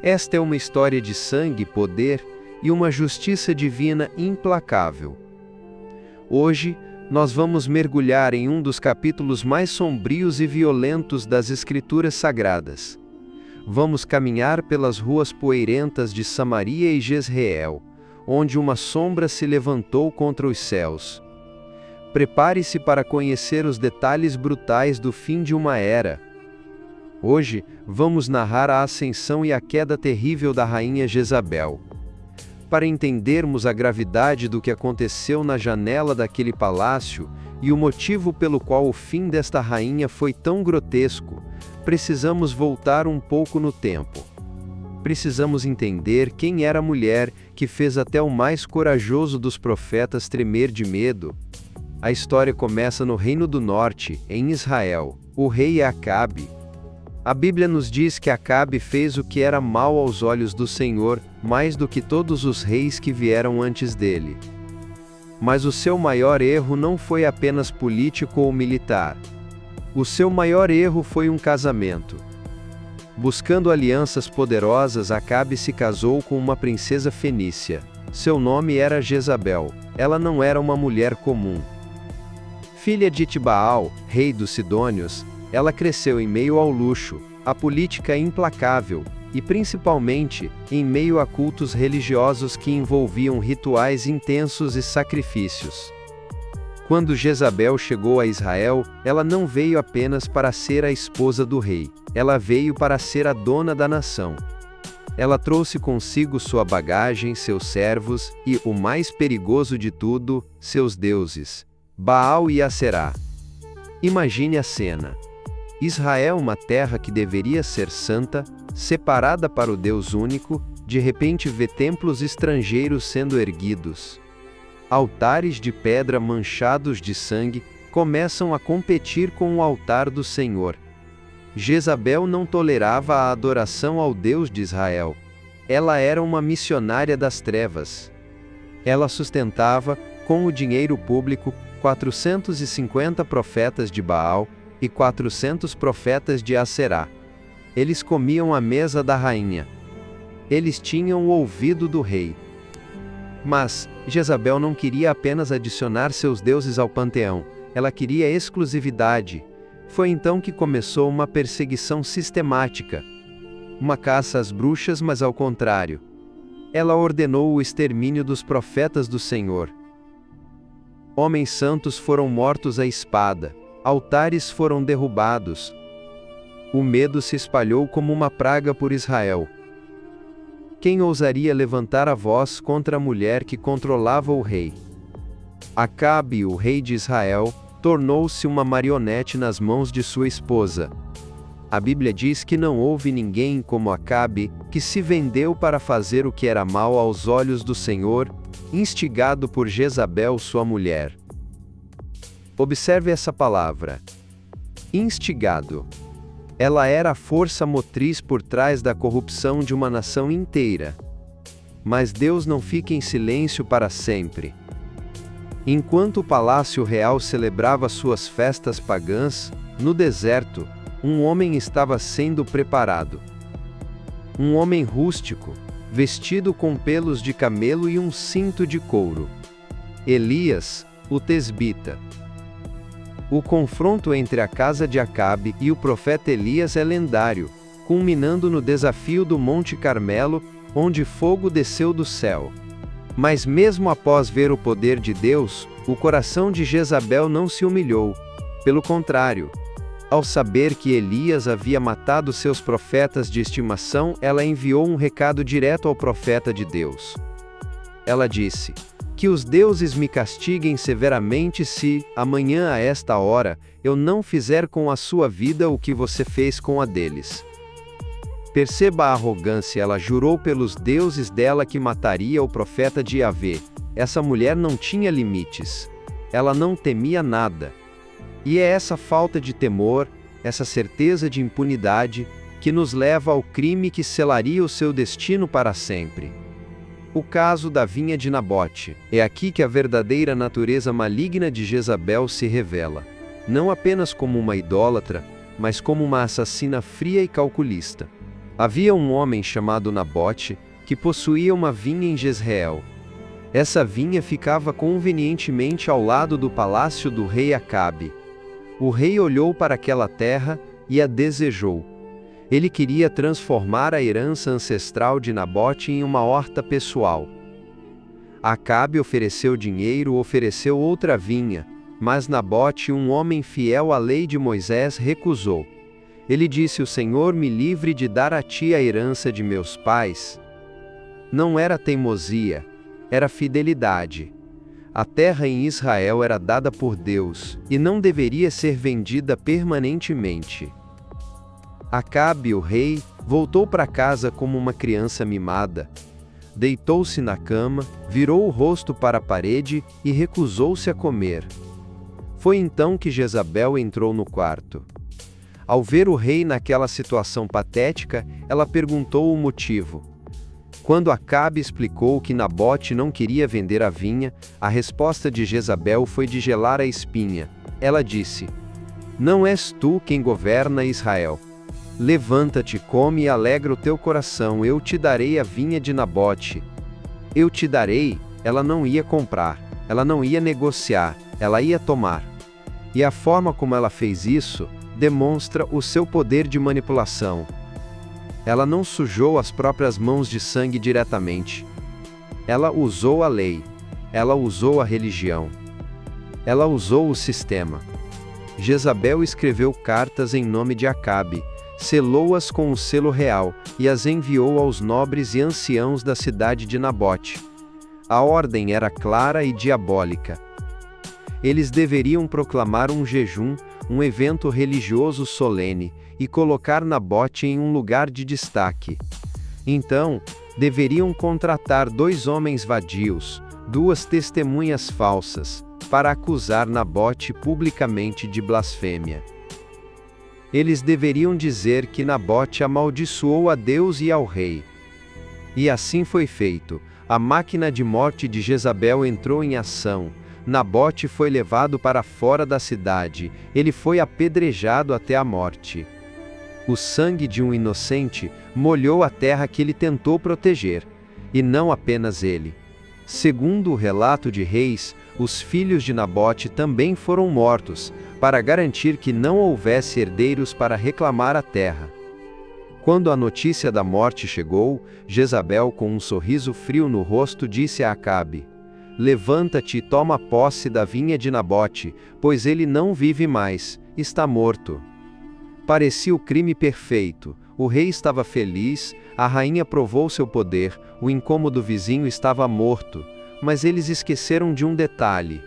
Esta é uma história de sangue, poder e uma justiça divina implacável. Hoje, nós vamos mergulhar em um dos capítulos mais sombrios e violentos das Escrituras Sagradas. Vamos caminhar pelas ruas poeirentas de Samaria e Jezreel, onde uma sombra se levantou contra os céus. Prepare-se para conhecer os detalhes brutais do fim de uma era. Hoje, vamos narrar a ascensão e a queda terrível da rainha Jezabel. Para entendermos a gravidade do que aconteceu na janela daquele palácio e o motivo pelo qual o fim desta rainha foi tão grotesco, precisamos voltar um pouco no tempo. Precisamos entender quem era a mulher que fez até o mais corajoso dos profetas tremer de medo. A história começa no Reino do Norte, em Israel. O rei é Acabe. A Bíblia nos diz que Acabe fez o que era mal aos olhos do Senhor, mais do que todos os reis que vieram antes dele. Mas o seu maior erro não foi apenas político ou militar. O seu maior erro foi um casamento. Buscando alianças poderosas, Acabe se casou com uma princesa fenícia. Seu nome era Jezabel. Ela não era uma mulher comum. Filha de Etibaal, rei dos Sidônios, ela cresceu em meio ao luxo, à política implacável, e principalmente, em meio a cultos religiosos que envolviam rituais intensos e sacrifícios. Quando Jezabel chegou a Israel, ela não veio apenas para ser a esposa do rei, ela veio para ser a dona da nação. Ela trouxe consigo sua bagagem, seus servos e, o mais perigoso de tudo, seus deuses, Baal e Aserá. Imagine a cena. Israel, uma terra que deveria ser santa, separada para o Deus único, de repente vê templos estrangeiros sendo erguidos. Altares de pedra manchados de sangue começam a competir com o altar do Senhor. Jezabel não tolerava a adoração ao Deus de Israel. Ela era uma missionária das trevas. Ela sustentava, com o dinheiro público, 450 profetas de Baal e 400 profetas de Aserá. Eles comiam à mesa da rainha. Eles tinham o ouvido do rei. Mas Jezabel não queria apenas adicionar seus deuses ao panteão, ela queria exclusividade. Foi então que começou uma perseguição sistemática. Uma caça às bruxas, mas ao contrário. Ela ordenou o extermínio dos profetas do Senhor. Homens santos foram mortos à espada. Altares foram derrubados. O medo se espalhou como uma praga por Israel. Quem ousaria levantar a voz contra a mulher que controlava o rei? Acabe, o rei de Israel, tornou-se uma marionete nas mãos de sua esposa. A Bíblia diz que não houve ninguém como Acabe, que se vendeu para fazer o que era mal aos olhos do Senhor, instigado por Jezabel, sua mulher. Observe essa palavra. Instigado. Ela era a força motriz por trás da corrupção de uma nação inteira. Mas Deus não fica em silêncio para sempre. Enquanto o palácio real celebrava suas festas pagãs, no deserto, um homem estava sendo preparado. Um homem rústico, vestido com pelos de camelo e um cinto de couro. Elias, o tesbita. O confronto entre a casa de Acabe e o profeta Elias é lendário, culminando no desafio do Monte Carmelo, onde fogo desceu do céu. Mas mesmo após ver o poder de Deus, o coração de Jezabel não se humilhou. Pelo contrário, ao saber que Elias havia matado seus profetas de estimação, ela enviou um recado direto ao profeta de Deus. Ela disse: "Que os deuses me castiguem severamente se, amanhã a esta hora, eu não fizer com a sua vida o que você fez com a deles." Perceba a arrogância, ela jurou pelos deuses dela que mataria o profeta de Yahvé. Essa mulher não tinha limites. Ela não temia nada. E é essa falta de temor, essa certeza de impunidade, que nos leva ao crime que selaria o seu destino para sempre. O caso da vinha de Nabote. É aqui que a verdadeira natureza maligna de Jezabel se revela. Não apenas como uma idólatra, mas como uma assassina fria e calculista. Havia um homem chamado Nabote, que possuía uma vinha em Jezreel. Essa vinha ficava convenientemente ao lado do palácio do rei Acabe. O rei olhou para aquela terra e a desejou. Ele queria transformar a herança ancestral de Nabote em uma horta pessoal. Acabe ofereceu dinheiro, ofereceu outra vinha, mas Nabote, um homem fiel à lei de Moisés, recusou. Ele disse: "O Senhor me livre de dar a ti a herança de meus pais." Não era teimosia, era fidelidade. A terra em Israel era dada por Deus, e não deveria ser vendida permanentemente. Acabe, o rei, voltou para casa como uma criança mimada. Deitou-se na cama, virou o rosto para a parede e recusou-se a comer. Foi então que Jezabel entrou no quarto. Ao ver o rei naquela situação patética, ela perguntou o motivo. Quando Acabe explicou que Nabote não queria vender a vinha, a resposta de Jezabel foi de gelar a espinha. Ela disse: "Não és tu quem governa Israel. Levanta-te, come e alegra o teu coração, eu te darei a vinha de Nabote." Eu te darei, ela não ia comprar, ela não ia negociar, ela ia tomar. E a forma como ela fez isso demonstra o seu poder de manipulação. Ela não sujou as próprias mãos de sangue diretamente. Ela usou a lei. Ela usou a religião. Ela usou o sistema. Jezabel escreveu cartas em nome de Acabe, selou-as com o selo real e as enviou aos nobres e anciãos da cidade de Nabote. A ordem era clara e diabólica. Eles deveriam proclamar um jejum, um evento religioso solene, e colocar Nabote em um lugar de destaque. Então, deveriam contratar 2 homens vadios, 2 testemunhas falsas, para acusar Nabote publicamente de blasfêmia. Eles deveriam dizer que Nabote amaldiçoou a Deus e ao rei. E assim foi feito. A máquina de morte de Jezabel entrou em ação. Nabote foi levado para fora da cidade. Ele foi apedrejado até a morte. O sangue de um inocente molhou a terra que ele tentou proteger, e não apenas ele. Segundo o relato de Reis, os filhos de Nabote também foram mortos, para garantir que não houvesse herdeiros para reclamar a terra. Quando a notícia da morte chegou, Jezabel, com um sorriso frio no rosto, disse a Acabe: "Levanta-te e toma posse da vinha de Nabote, pois ele não vive mais, está morto." Parecia o crime perfeito. O rei estava feliz, a rainha provou seu poder, o incômodo vizinho estava morto. Mas eles esqueceram de um detalhe.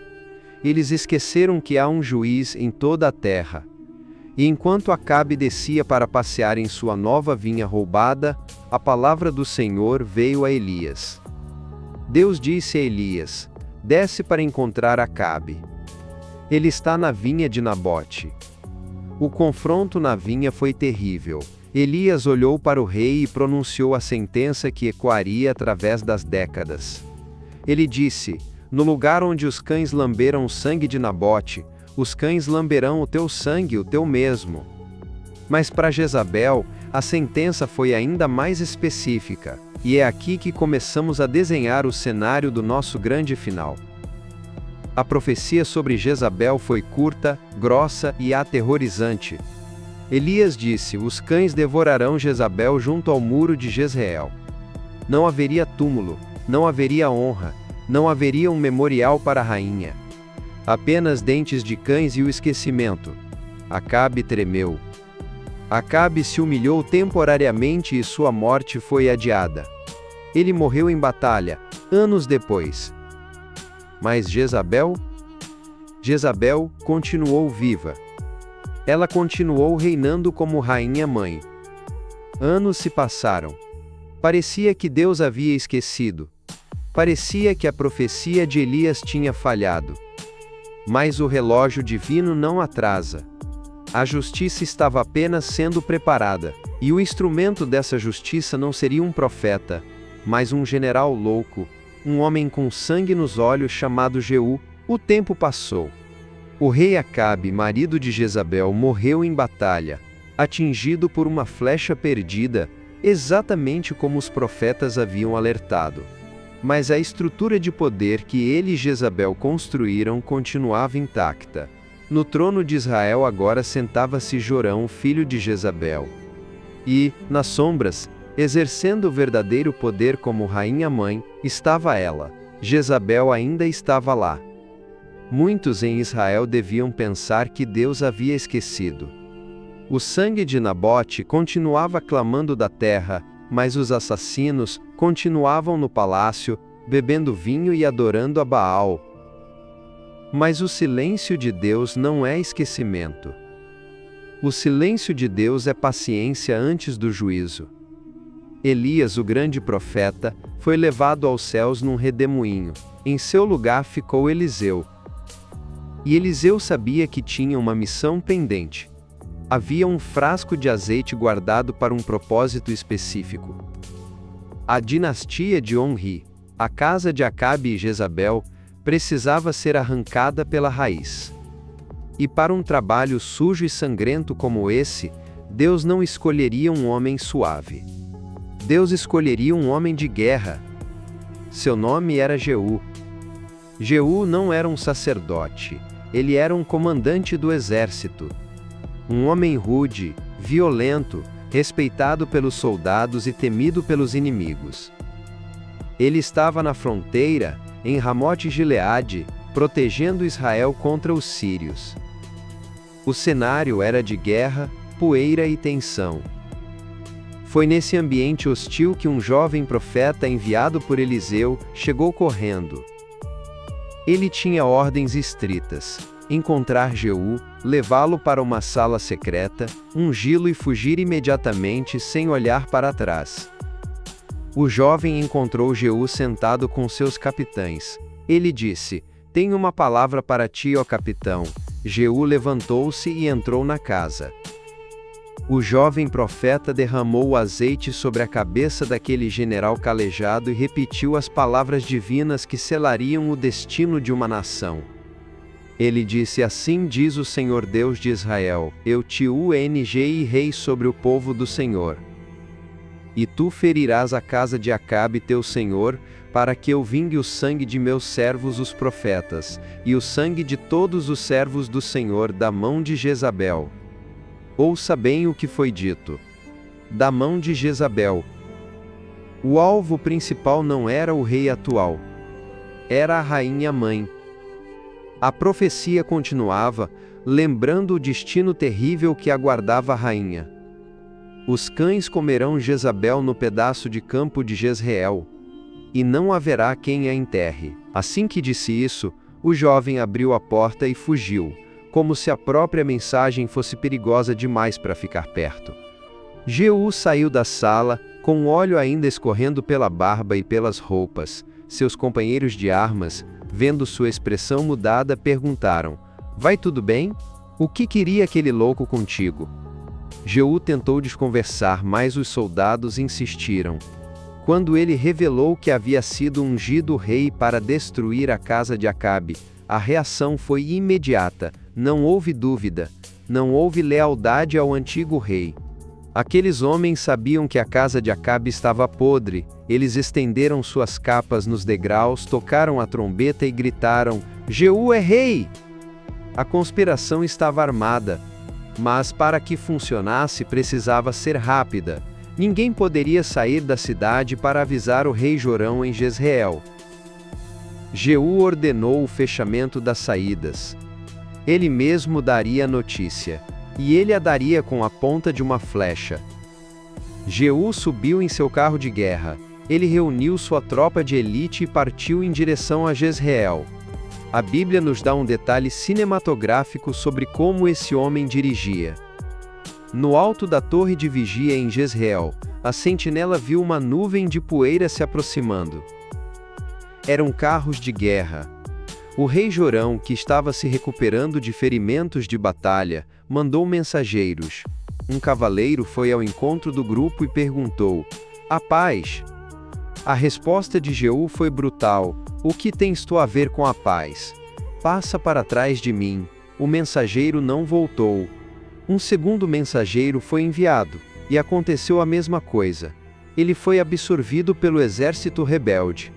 Eles esqueceram que há um juiz em toda a terra. E enquanto Acabe descia para passear em sua nova vinha roubada, a palavra do Senhor veio a Elias. Deus disse a Elias: "Desce para encontrar Acabe. Ele está na vinha de Nabote." O confronto na vinha foi terrível. Elias olhou para o rei e pronunciou a sentença que ecoaria através das décadas. Ele disse: "No lugar onde os cães lamberam o sangue de Nabote, os cães lamberão o teu sangue, o teu mesmo." Mas para Jezabel, a sentença foi ainda mais específica, e é aqui que começamos a desenhar o cenário do nosso grande final. A profecia sobre Jezabel foi curta, grossa e aterrorizante. Elias disse: "Os cães devorarão Jezabel junto ao muro de Jezreel." Não haveria túmulo, não haveria honra, não haveria um memorial para a rainha. Apenas dentes de cães e o esquecimento. Acabe tremeu. Acabe se humilhou temporariamente e sua morte foi adiada. Ele morreu em batalha, anos depois. Mas Jezabel? Jezabel continuou viva. Ela continuou reinando como rainha-mãe. Anos se passaram. Parecia que Deus havia esquecido. Parecia que a profecia de Elias tinha falhado. Mas o relógio divino não atrasa. A justiça estava apenas sendo preparada, e o instrumento dessa justiça não seria um profeta, mas um general louco, um homem com sangue nos olhos chamado Jeú. O tempo passou. O rei Acabe, marido de Jezabel, morreu em batalha, atingido por uma flecha perdida, exatamente como os profetas haviam alertado. Mas a estrutura de poder que ele e Jezabel construíram continuava intacta. No trono de Israel agora sentava-se Jorão, filho de Jezabel. E, nas sombras, exercendo o verdadeiro poder como rainha-mãe, estava ela. Jezabel ainda estava lá. Muitos em Israel deviam pensar que Deus havia esquecido. O sangue de Nabote continuava clamando da terra, mas os assassinos continuavam no palácio, bebendo vinho e adorando a Baal. Mas o silêncio de Deus não é esquecimento. O silêncio de Deus é paciência antes do juízo. Elias, o grande profeta, foi levado aos céus num redemoinho. Em seu lugar ficou Eliseu. E Eliseu sabia que tinha uma missão pendente. Havia um frasco de azeite guardado para um propósito específico. A dinastia de Onri, a casa de Acabe e Jezabel, precisava ser arrancada pela raiz. E para um trabalho sujo e sangrento como esse, Deus não escolheria um homem suave. Deus escolheria um homem de guerra. Seu nome era Jeú. Jeú não era um sacerdote, ele era um comandante do exército. Um homem rude, violento, respeitado pelos soldados e temido pelos inimigos. Ele estava na fronteira, em Ramote-Gileade, protegendo Israel contra os sírios. O cenário era de guerra, poeira e tensão. Foi nesse ambiente hostil que um jovem profeta enviado por Eliseu chegou correndo. Ele tinha ordens estritas: encontrar Jeú, levá-lo para uma sala secreta, ungí-lo e fugir imediatamente sem olhar para trás. O jovem encontrou Jeú sentado com seus capitães. Ele disse: "Tenho uma palavra para ti, ó capitão." Jeú levantou-se e entrou na casa. O jovem profeta derramou o azeite sobre a cabeça daquele general calejado e repetiu as palavras divinas que selariam o destino de uma nação. Ele disse: "Assim diz o Senhor Deus de Israel, eu te ungi rei sobre o povo do Senhor. E tu ferirás a casa de Acabe teu senhor, para que eu vingue o sangue de meus servos os profetas, e o sangue de todos os servos do Senhor da mão de Jezabel." Ouça bem o que foi dito. Da mão de Jezabel. O alvo principal não era o rei atual. Era a rainha-mãe. A profecia continuava, lembrando o destino terrível que aguardava a rainha. Os cães comerão Jezabel no pedaço de campo de Jezreel, e não haverá quem a enterre. Assim que disse isso, o jovem abriu a porta e fugiu, como se a própria mensagem fosse perigosa demais para ficar perto. Jeú saiu da sala, com óleo ainda escorrendo pela barba e pelas roupas. Seus companheiros de armas, vendo sua expressão mudada, perguntaram: "Vai tudo bem? O que queria aquele louco contigo?" Jeú tentou desconversar, mas os soldados insistiram. Quando ele revelou que havia sido ungido rei para destruir a casa de Acabe, a reação foi imediata. Não houve dúvida, não houve lealdade ao antigo rei. Aqueles homens sabiam que a casa de Acabe estava podre. Eles estenderam suas capas nos degraus, tocaram a trombeta e gritaram: "Jeú é rei!" A conspiração estava armada, mas para que funcionasse precisava ser rápida. Ninguém poderia sair da cidade para avisar o rei Jorão em Jezreel. Jeú ordenou o fechamento das saídas. Ele mesmo daria a notícia, e ele a daria com a ponta de uma flecha. Jeú subiu em seu carro de guerra. Ele reuniu sua tropa de elite e partiu em direção a Jezreel. A Bíblia nos dá um detalhe cinematográfico sobre como esse homem dirigia. No alto da torre de vigia em Jezreel, a sentinela viu uma nuvem de poeira se aproximando. Eram carros de guerra. O rei Jorão, que estava se recuperando de ferimentos de batalha, mandou mensageiros. Um cavaleiro foi ao encontro do grupo e perguntou: "A paz?" A resposta de Jeú foi brutal: "O que tens tu a ver com a paz? Passa para trás de mim." O mensageiro não voltou. Um segundo mensageiro foi enviado. e aconteceu a mesma coisa. Ele foi absorvido pelo exército rebelde.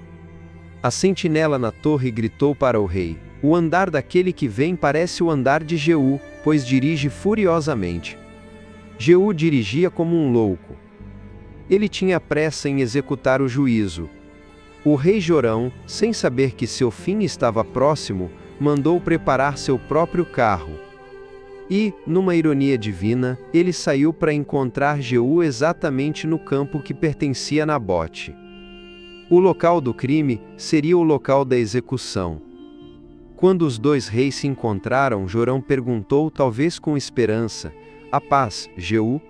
A sentinela na torre gritou para o rei: "O andar daquele que vem parece o andar de Jeú, pois dirige furiosamente." Jeú dirigia como um louco. Ele tinha pressa em executar o juízo. O rei Jorão, sem saber que seu fim estava próximo, mandou preparar seu próprio carro. E, numa ironia divina, ele saiu para encontrar Jeú exatamente no campo que pertencia a Nabote. O local do crime seria o local da execução. Quando os dois reis se encontraram, Jorão perguntou, talvez com esperança: "A paz, Jeú?"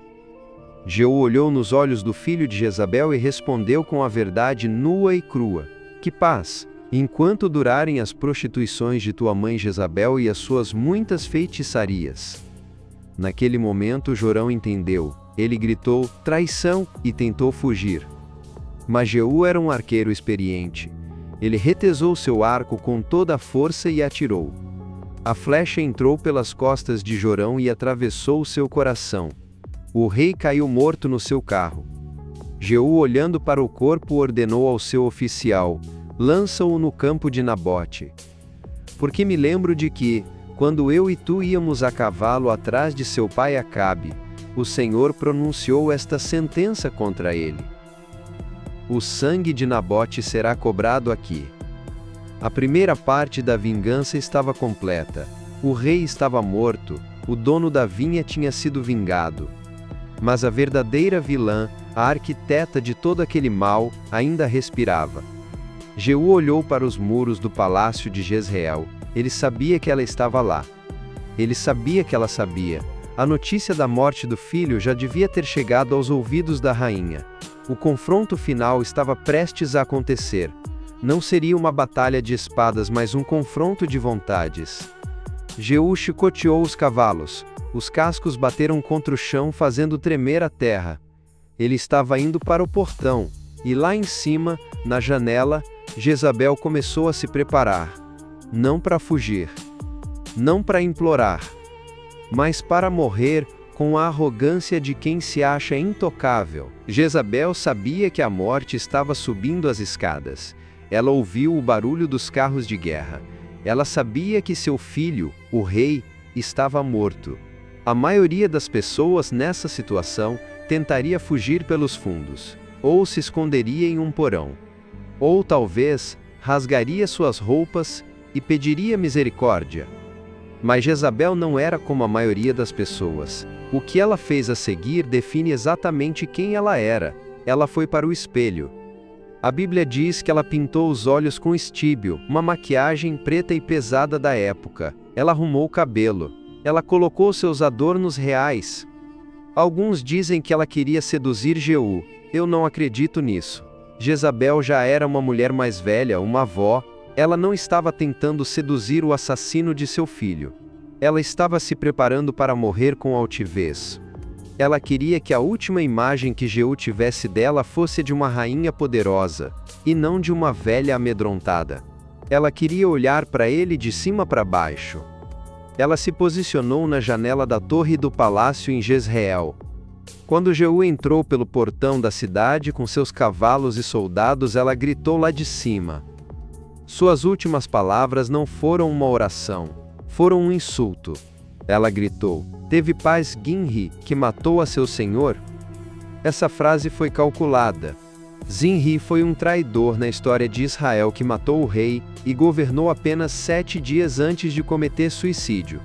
Jeú olhou nos olhos do filho de Jezabel e respondeu com a verdade nua e crua: "Que paz, enquanto durarem as prostituições de tua mãe Jezabel e as suas muitas feitiçarias." Naquele momento Jorão entendeu. Ele gritou: "Traição!" e tentou fugir. Mas Jeú era um arqueiro experiente. Ele retesou seu arco com toda a força e atirou. A flecha entrou pelas costas de Jorão e atravessou seu coração. O rei caiu morto no seu carro. Jeú, olhando para o corpo, ordenou ao seu oficial: "Lança-o no campo de Nabote." Porque me lembro de que, quando eu e tu íamos a cavalo atrás de seu pai Acabe, o Senhor pronunciou esta sentença contra ele: "O sangue de Nabote será cobrado aqui." A primeira parte da vingança estava completa. O rei estava morto, o dono da vinha tinha sido vingado. Mas a verdadeira vilã, a arquiteta de todo aquele mal, ainda respirava. Jeú olhou para os muros do palácio de Jezreel. Ele sabia que ela estava lá. Ele sabia que ela sabia. A notícia da morte do filho já devia ter chegado aos ouvidos da rainha. O confronto final estava prestes a acontecer. Não seria uma batalha de espadas, mas um confronto de vontades. Jeú chicoteou os cavalos. Os cascos bateram contra o chão, fazendo tremer a terra. Ele estava indo para o portão, e lá em cima, na janela, Jezabel começou a se preparar. Não para fugir, não para implorar, mas para morrer com a arrogância de quem se acha intocável. Jezabel sabia que a morte estava subindo as escadas. Ela ouviu o barulho dos carros de guerra. Ela sabia que seu filho, o rei, estava morto. A maioria das pessoas nessa situação tentaria fugir pelos fundos, ou se esconderia em um porão, ou talvez rasgaria suas roupas e pediria misericórdia. Mas Jezabel não era como a maioria das pessoas. O que ela fez a seguir define exatamente quem ela era. Ela foi para o espelho. A Bíblia diz que ela pintou os olhos com estíbio, uma maquiagem preta e pesada da época. Ela arrumou o cabelo. Ela colocou seus adornos reais. Alguns dizem que ela queria seduzir Jeú. Eu não acredito nisso. Jezabel já era uma mulher mais velha, uma avó. Ela não estava tentando seduzir o assassino de seu filho. Ela estava se preparando para morrer com altivez. Ela queria que a última imagem que Jeú tivesse dela fosse de uma rainha poderosa, e não de uma velha amedrontada. Ela queria olhar para ele de cima para baixo. Ela se posicionou na janela da torre do palácio em Jezreel. Quando Jeú entrou pelo portão da cidade com seus cavalos e soldados, ela gritou lá de cima. Suas últimas palavras não foram uma oração, foram um insulto. Ela gritou: "Teve paz Zinri, que matou a seu senhor?" Essa frase foi calculada. Zinri foi um traidor na história de Israel que matou o rei e governou apenas 7 dias antes de cometer suicídio.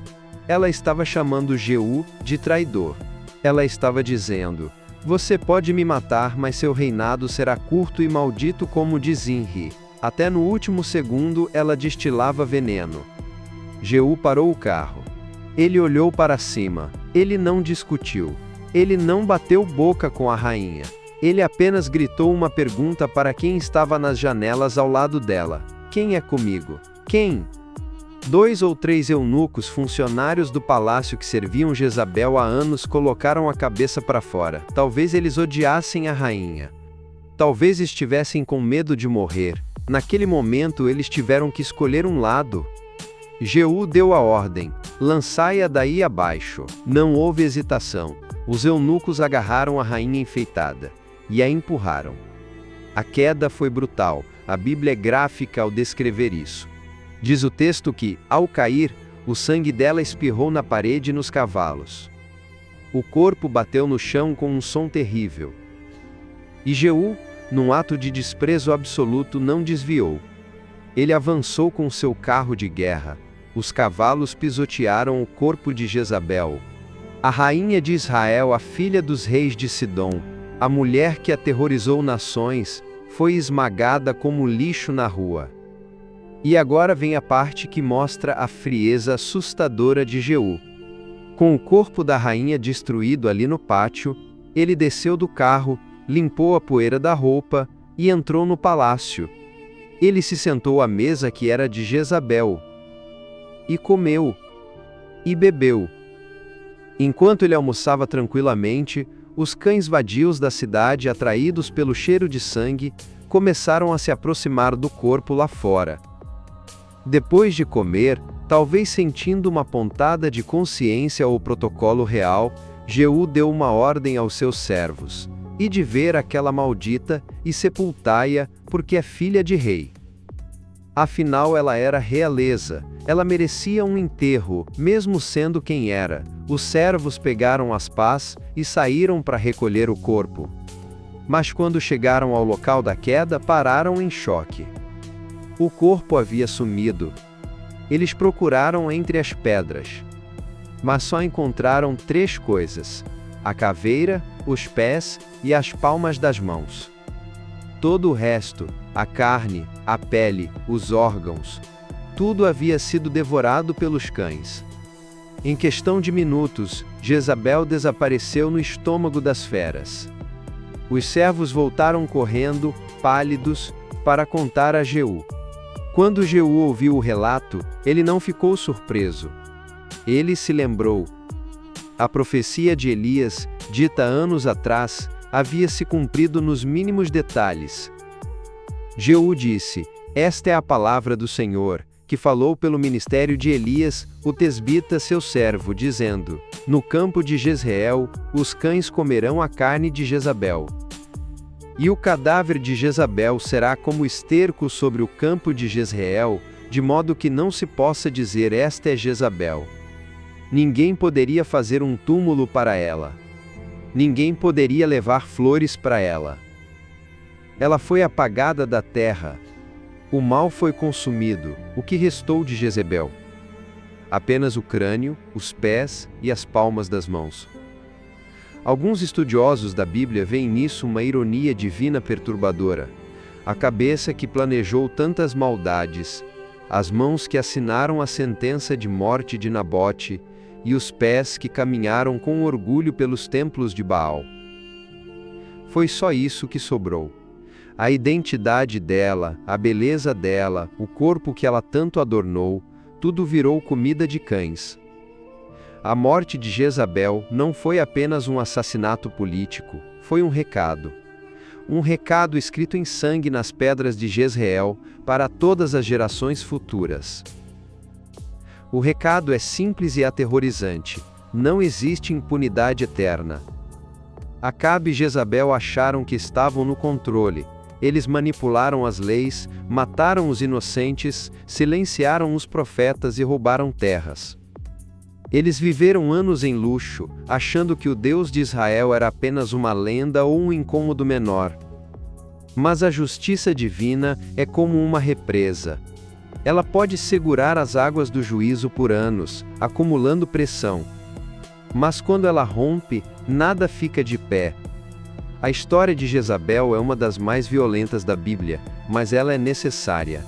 Ela estava chamando Jeú de traidor. Ela estava dizendo: "Você pode me matar, mas seu reinado será curto e maldito como o de Zinri." Até no último segundo ela destilava veneno. Jeú parou o carro. Ele olhou para cima. Ele não discutiu. Ele não bateu boca com a rainha. Ele apenas gritou uma pergunta para quem estava nas janelas ao lado dela: "Quem é comigo? Quem?" 2 ou 3 eunucos, funcionários do palácio que serviam Jezabel há anos, colocaram a cabeça para fora. Talvez eles odiassem a rainha. Talvez estivessem com medo de morrer. Naquele momento eles tiveram que escolher um lado. Jeú deu a ordem: "Lançai-a daí abaixo." Não houve hesitação. Os eunucos agarraram a rainha enfeitada e a empurraram. A queda foi brutal, a Bíblia é gráfica ao descrever isso. Diz o texto que, ao cair, o sangue dela espirrou na parede e nos cavalos. O corpo bateu no chão com um som terrível. E Jeú, num ato de desprezo absoluto, não desviou. Ele avançou com seu carro de guerra. Os cavalos pisotearam o corpo de Jezabel, a rainha de Israel, a filha dos reis de Sidom, a mulher que aterrorizou nações, foi esmagada como lixo na rua. E agora vem a parte que mostra a frieza assustadora de Jeú. Com o corpo da rainha destruído ali no pátio, ele desceu do carro, limpou a poeira da roupa e entrou no palácio. Ele se sentou à mesa que era de Jezabel, e comeu, e bebeu. Enquanto ele almoçava tranquilamente, os cães vadios da cidade, atraídos pelo cheiro de sangue, começaram a se aproximar do corpo lá fora. Depois de comer, talvez sentindo uma pontada de consciência ao protocolo real, Jeú deu uma ordem aos seus servos: e de ver aquela maldita, e sepultai-a, porque é filha de rei. Afinal ela era realeza, ela merecia um enterro, mesmo sendo quem era. Os servos pegaram as pás e saíram para recolher o corpo. Mas quando chegaram ao local da queda, pararam em choque. O corpo havia sumido. Eles procuraram entre as pedras, mas só encontraram 3 coisas: a caveira, os pés e as palmas das mãos. Todo o resto, a carne, a pele, os órgãos, tudo havia sido devorado pelos cães. Em questão de minutos, Jezabel desapareceu no estômago das feras. Os servos voltaram correndo, pálidos, para contar a Jeú. Quando Jeú ouviu o relato, ele não ficou surpreso. Ele se lembrou. A profecia de Elias, dita anos atrás, havia se cumprido nos mínimos detalhes. Jeú disse: "Esta é a palavra do Senhor, que falou pelo ministério de Elias, o tesbita seu servo, dizendo: no campo de Jezreel, os cães comerão a carne de Jezabel. E o cadáver de Jezabel será como esterco sobre o campo de Jezreel, de modo que não se possa dizer: esta é Jezabel. Ninguém poderia fazer um túmulo para ela. Ninguém poderia levar flores para ela. Ela foi apagada da terra. O mal foi consumido. O que restou de Jezebel? Apenas o crânio, os pés e as palmas das mãos." Alguns estudiosos da Bíblia veem nisso uma ironia divina perturbadora. A cabeça que planejou tantas maldades, as mãos que assinaram a sentença de morte de Nabote, e os pés que caminharam com orgulho pelos templos de Baal. Foi só isso que sobrou. A identidade dela, a beleza dela, o corpo que ela tanto adornou, tudo virou comida de cães. A morte de Jezabel não foi apenas um assassinato político, foi um recado. Um recado escrito em sangue nas pedras de Jezreel, para todas as gerações futuras. O recado é simples e aterrorizante: não existe impunidade eterna. Acabe e Jezabel acharam que estavam no controle. Eles manipularam as leis, mataram os inocentes, silenciaram os profetas e roubaram terras. Eles viveram anos em luxo, achando que o Deus de Israel era apenas uma lenda ou um incômodo menor. Mas a justiça divina é como uma represa. Ela pode segurar as águas do juízo por anos, acumulando pressão. Mas quando ela rompe, nada fica de pé. A história de Jezabel é uma das mais violentas da Bíblia, mas ela é necessária.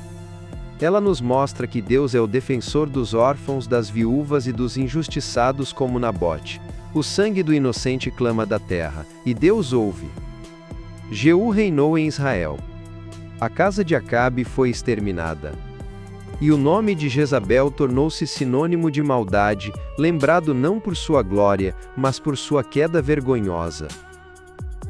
Ela nos mostra que Deus é o defensor dos órfãos, das viúvas e dos injustiçados como Nabote. O sangue do inocente clama da terra, e Deus ouve. Jeú reinou em Israel. A casa de Acabe foi exterminada. E o nome de Jezabel tornou-se sinônimo de maldade, lembrado não por sua glória, mas por sua queda vergonhosa.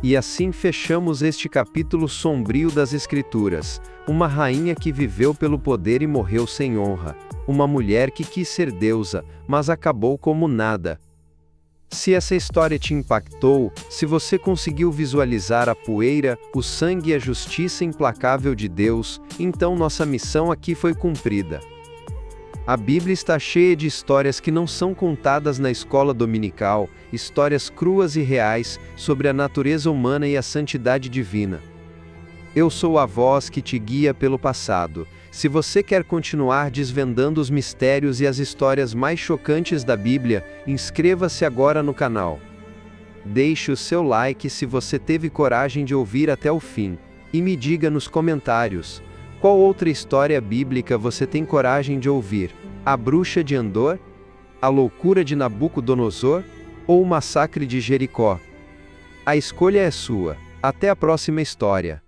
E assim fechamos este capítulo sombrio das Escrituras, uma rainha que viveu pelo poder e morreu sem honra, uma mulher que quis ser deusa, mas acabou como nada. Se essa história te impactou, se você conseguiu visualizar a poeira, o sangue e a justiça implacável de Deus, então nossa missão aqui foi cumprida. A Bíblia está cheia de histórias que não são contadas na escola dominical, histórias cruas e reais sobre a natureza humana e a santidade divina. Eu sou a voz que te guia pelo passado. Se você quer continuar desvendando os mistérios e as histórias mais chocantes da Bíblia, inscreva-se agora no canal. Deixe o seu like se você teve coragem de ouvir até o fim. E me diga nos comentários, qual outra história bíblica você tem coragem de ouvir? A bruxa de Endor? A loucura de Nabucodonosor? Ou o massacre de Jericó? A escolha é sua. Até a próxima história.